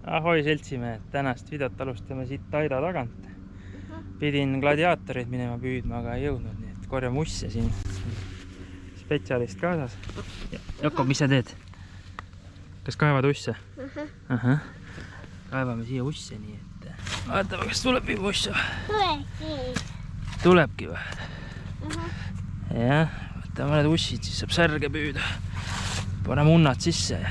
Ahoi seltsimehed, tänast videot alustame siit Taira tagant. Pidin gladiaatoreid minema püüdma, aga ei jõudnud, nii et korjame usse siin. Spetsialist kaasas. Jakob, mis sa teed? Kas kaevad usse? Aha. Kaevame siia usse, nii et vaatame, kas tuleb juba usse. Tulebki või? Jah, võtame mõned ussid, siis saab särge püüda. Paneme unnad sisse.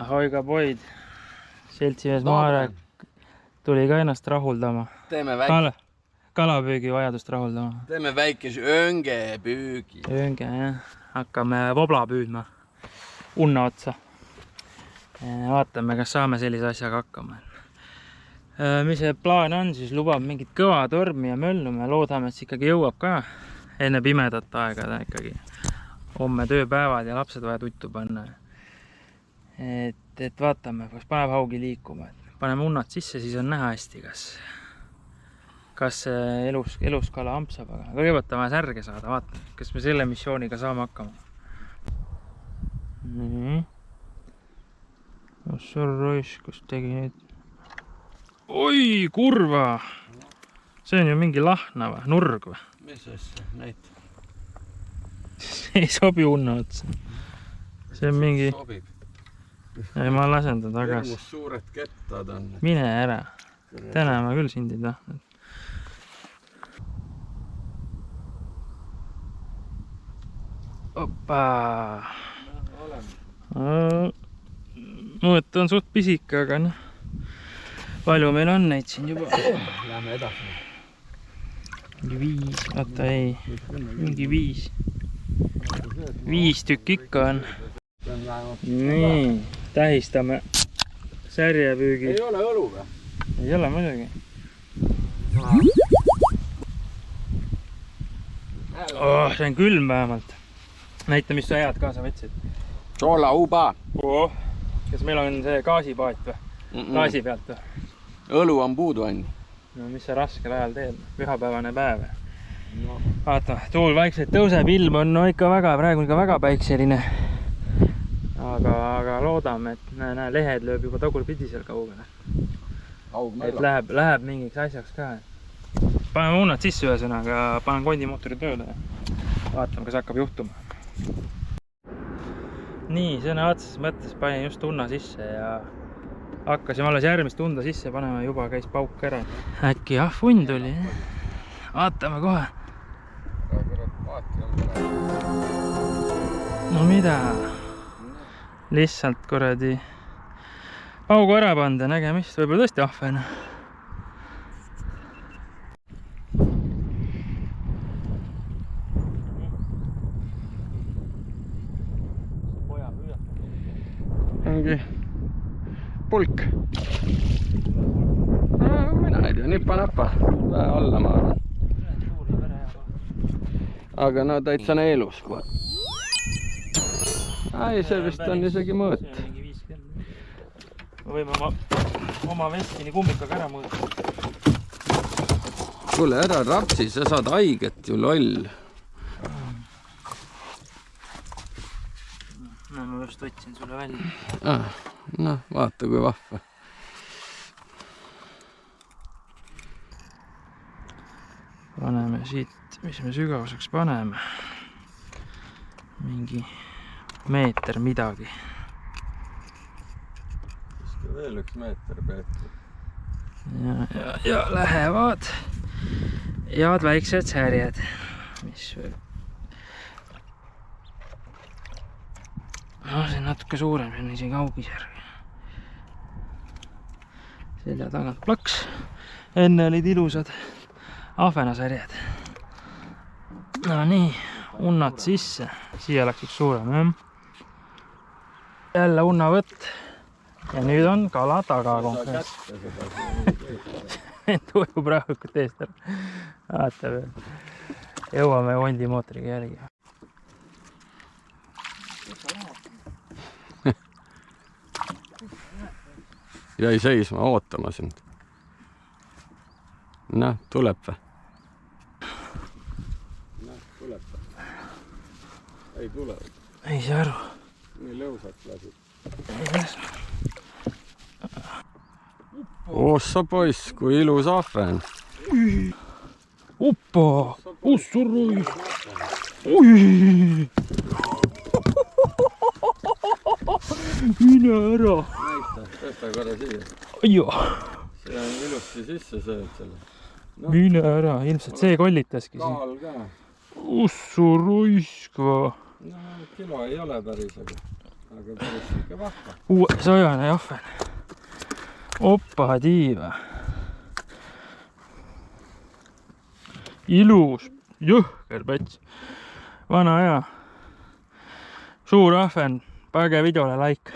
Ahoi ka poid, seltsimees Maarek tuli ka ennast rahuldama. Kalapüügi vajadust rahuldama. Teeme väikese öngepüügi. Önge, jah. Hakkame vobla püüdma unna otsa. Vaatame, kas saame sellise asjaga hakkama. Mis see plaan on, siis lubab mingit kõva tormi ja möllu. Me loodame, et see ikkagi jõuab ka enne pimedat aega ikkagi. Homme tööpäevad ja lapsed vaja tuttu panna. Et vaatame, kas paneb haugi liikuma. Paneme unnad sisse, siis on näha hästi, kas elus kala ampsab. Aga kõigepealt on vaja särge saada, vaatame, kas me selle missiooniga saame hakkama. Nii. Ross, kus tegi nüüd? Oi, kurva! See on ju mingi lahna või? Nurg või? Mis asja? Näita. See ei sobi unna otsa. See on mingi... Sobib. Ei, ma lasen ta tagasi. Hirmus suured kettad on. Mine ära. Täna ma küll sind ei tahtnud. Oppa! Mõõt on suht pisik, aga noh. Palju meil on neid siin juba. Lähme edasi. Mingi 5, oota ei. Mingi 5. 5 tükk ikka on. Nii, tähistame särjepüügi. Ei ole õlu või? Ei ole muidugi. See on külm vähemalt. Näita, mis sa head kaasa võtsid. Soolauba. Kas meil on see gaasipaat või? Gaasi pealt või? Õlu on puudu on. No mis sa raskel ajal teed? Pühapäevane päev. Vaata, tuul vaikselt tõuseb, ilm on ikka praegu väga päikseline. Aga loodame, et näe, lehed lööb juba tagurpidi seal kaugele. Et läheb mingiks asjaks ka. Paneme unnad sisse ühesõnaga, panen kondimootori tööle ja vaatame, kas hakkab juhtuma. Nii, sõna otseses mõttes panin just unna sisse ja hakkasime alles järgmist unda sisse panema, juba käis pauk ära. Äkki ahvund tuli. Vaatame kohe. No mida? Lihtsalt kuradi paugu ära panda, nägemist, võib-olla tõesti ahven. Ongi pulk. Mina ei tea, nipa-napa. Vähe alla ma arvan. Aga no täitsa neelus kohe. Ai, see vist on isegi mõõt. Me võime oma vestini kummikaga ära mõõta. Kuule, ära rapsi, sa saad haiget ju, loll. No, ma just võtsin sulle välja. No, vaata kui vahva. Paneme siit, mis me sügavuseks paneme. Mingi... meeter midagi. Viska veel 1 meeter peetud. Ja lähevad head väiksed särjed. Mis veel? No, see on natuke suurem, see on isegi augisärg. Selja tagant plaks. Enne olid ilusad ahvenasärjed. No nii, unnad sisse. Siia läks üks suurem, jah. Jälle unnavõtt. ja nüüd on kala taga konkreetselt. Tujub rahulikult eest ära. Vaata veel. Jõuame Hondi mootoriga järgi. Jäi seisma, ootama sind. Noh, tuleb või? Noh, tuleb või? Ei tule. Ei saa aru. Nii lõusaks lasid. Ei lasu. Ossa poiss, kui ilus ahven. Oppa! Ussurui! Ui! Mine ära! Näita, tõsta korra siia. Aio! See on ilusti sisse sööd selle. No. Mine ära, ilmselt see kollitaski siin. Kaal ka. Ussuruiska! No, kilo ei ole päris, aga päris ikka vahva. Uue sajane ahven. Oppa tiiva. Ilus, jõhker päts. Vana hea. Suur ahven. Pange videole like.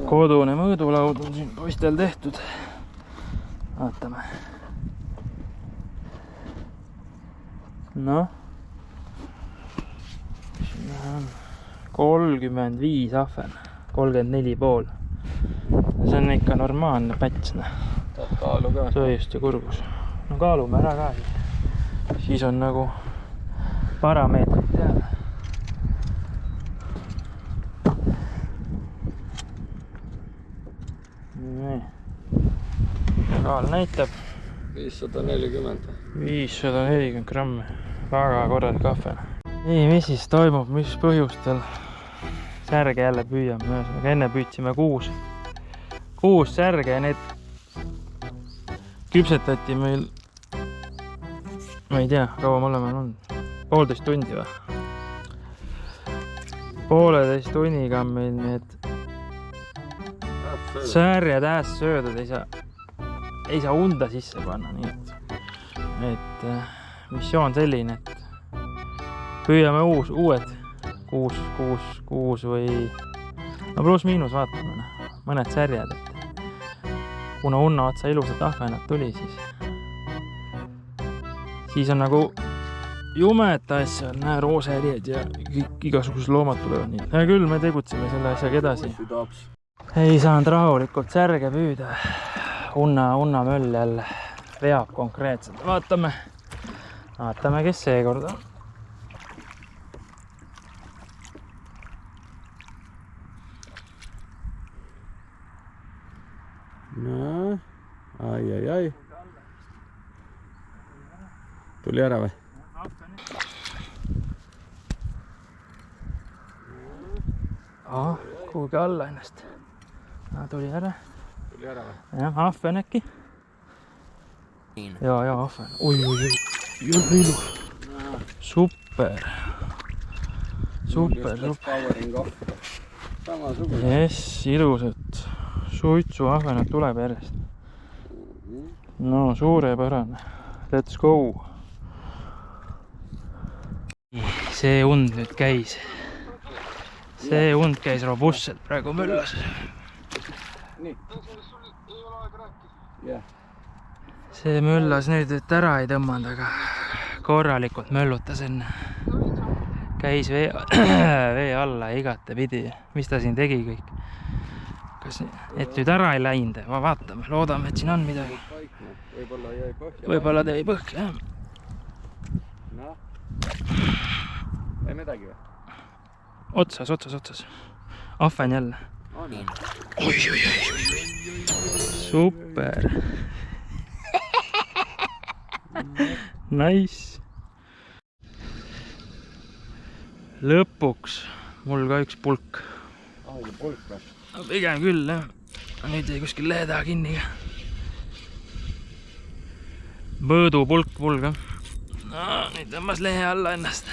Kodune mõõdulaud on siin poistel tehtud. Vaatame. Noh. Siin on 35 ahven. 34,5. See on ikka normaalne päts. Tahad kaalu ka? Sööjust ja kurgus. No kaalume ära ka siis. Siis on nagu parameetrid teada. Nii. Kaal näitab 540. 540 grammi. Väga korralik ahven. Nii, mis siis toimub, mis põhjustel? Särge jälle püüame. Enne püüdsime 6 särge ja need küpsetati meil, ma ei tea, kaua me oleme olnud, 1,5 tundi või? 1,5 tunniga on meil need särjed äärest söödud, ei saa unda sisse panna, nii et missioon selline, et püüame uued 6 või no pluss-miinus vaatame, mõned särjed, et kuna unna otsa ilusat ahvenat tuli, siis on nagu jumet asja, näe rooserijed ja igasugused loomad tulevad nii. Hea küll, me tegutseme selle asjaga edasi. Ei saanud rahulikult särge püüda. Unna möll jälle veab konkreetselt. Vaatame, kes seekord on. No, ai. Tuli ära või? Kuhugi alla ennast. Tuli ära. Tuli ära või? Jah, ahven äkki. Ja, ahven. Oi, jälle ilus. Super. Jess, ilusad suitsuahvenad tuleb järjest. No, suurepärane. Let's go. See und nüüd käis. See und käis robustselt praegu möllas. See möllas nüüd, et ära ei tõmmanud, aga korralikult möllutas enne. Käis vee alla igatepidi. Mis ta siin tegi kõik? Et nüüd ära ei läinud, vaatame, loodame, et siin on midagi. Võib-olla ta jäi põhja, jah. No, ei midagi või? Otsas. Ahven jälle. Oi. Super. Nice. Lõpuks mul ka üks pulk. Pulk või? Pigem küll, jah. Nüüd jäi kuskil lehe taha kinni. Mõõdupulk mul ka. Nüüd tõmbas lehe alla ennast.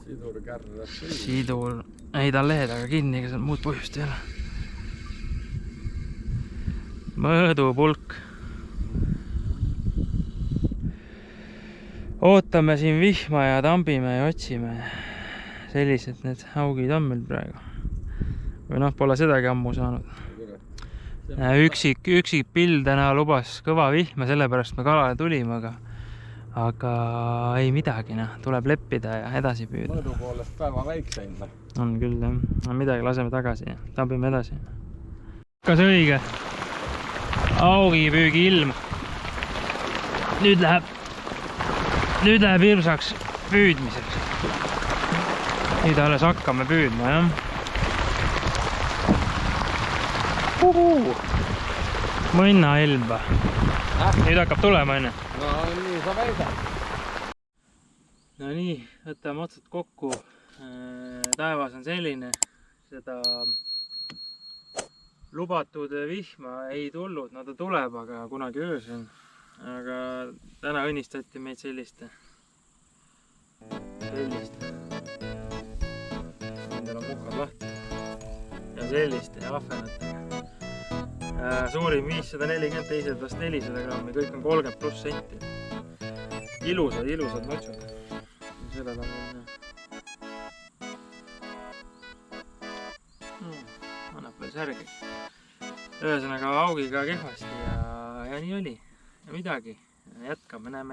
Sidur kärras. Sidur. Ei, ta on lehe taga kinni, ega seal muud põhjust ei ole. Mõõdupulk. Ootame siin vihma ja tambime ja otsime. Sellised need haugid on meil praegu. või noh, pole sedagi ammu saanud. Üksik pill täna lubas kõva vihma, sellepärast me kalale tulime, aga ei midagi, noh, tuleb leppida ja edasi püüda. Mõõdu poolest päeva väikseid. On küll, jah. No midagi, laseme tagasi ja tambime edasi. Kas õige? Augipüügi ilm. Nüüd läheb hirmsaks püüdmiseks. Nüüd alles hakkame püüdma, jah. Mõnna ilmba. Nüüd hakkab tulema, enne. No nii sa väidad. No nii, võtame otsad kokku. Taevas on selline, seda lubatud vihma ei tulnud, no ta tuleb, aga kunagi öösel. Aga täna õnnistati meid selliste. Endal on mukad lahti. Ja selliste ahvenatega. Suurim 540, teised vast 400 grammi, kõik on 30+ senti. Ilusad notsud. Seda ta on annab veel särgi. Ühesõnaga augiga kehvasti ja nii oli. Ja midagi. Jätkame, näeme.